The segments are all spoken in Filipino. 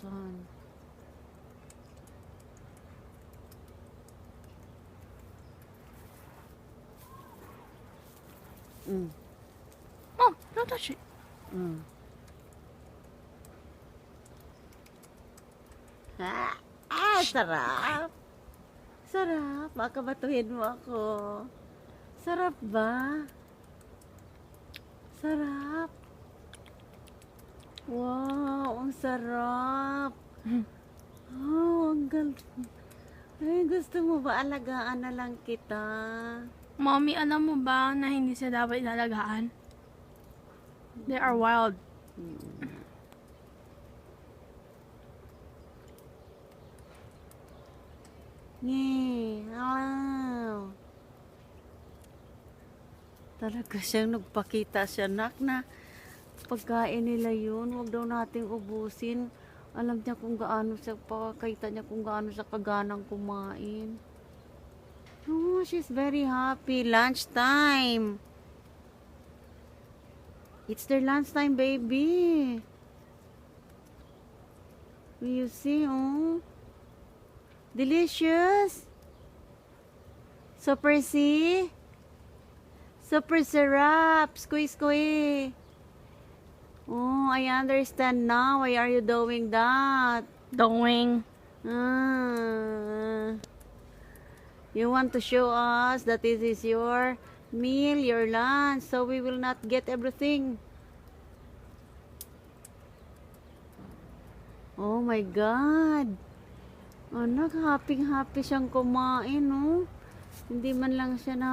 Saan? Mom, don't touch it. Sarap. Sarap. Baka batuhin mo ako. Sarap ba? Sarap. Wow, ang sarap. Oh, ang galing. Ay, gusto mo ba alagaan na lang kita? Mommy, alam mo ba na hindi sila dapat ilalagaan? They are wild. Wow. Talaga siyang nagpakita siya, nak, na pagkain nila yun, huwag daw nating ubusin. Alam niya kung gaano siya, pakakita niya kung gaano siya kaganang kumain. Oh, she's very happy. Lunchtime. It's their lunchtime, baby. You see, oh. Delicious. Super see. Super syrup. Squeeze, squeeze. Oh, I understand now. Why are you doing that? Doing. You want to show us that this is your meal, your lunch, so we will not get everything. Oh my God. Anak, happy siyang kumain, no? Hindi man lang siya na,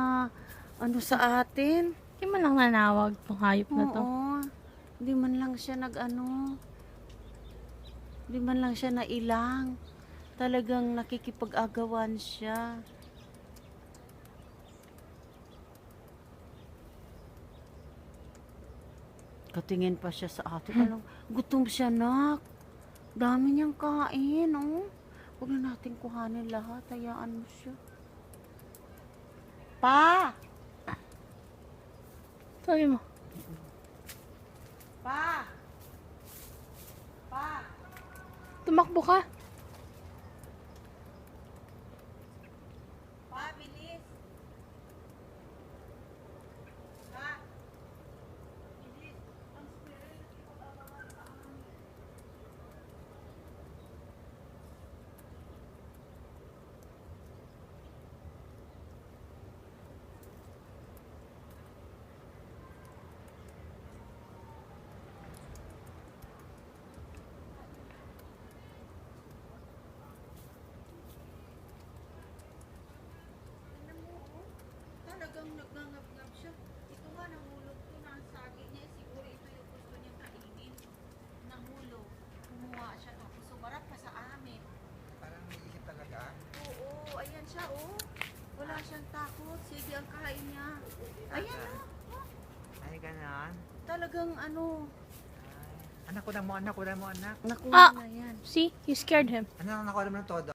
sa atin. Hindi man lang nanawag tong hayop na to. Oo. Hindi man lang siya Hindi man lang siya nailang. Talagang nakikipag-agawan siya. Katingin pa siya sa atin. Alam, gutom siya, nak. Dami niyang kain, oh. Huwag na natin kuhanin lahat. Hayaan mo siya. Pa! Sabi mo. Pa! Pa! Tumakbo ka. Pa, bilis! Pa! Bilis! Ang squirrel nakipag-agawan sa amin. Talagang nagngangap-ngap siya. Ito nga, nahulog to na ang sagi niya. Siguro ito yung gusto niya kainin. Nahulog. Kumuha siya. Tapos sumarap pa sa amin. Parang naisip talaga. Oo, ayan siya, oh. Wala siyang takot. Sige ang kain niya. Ayan, oh. Ay, ganon. Talagang Anak ko na mo, anak. nakuha Ah! na yan. See? You scared him. Ano nakuha mo ng todo?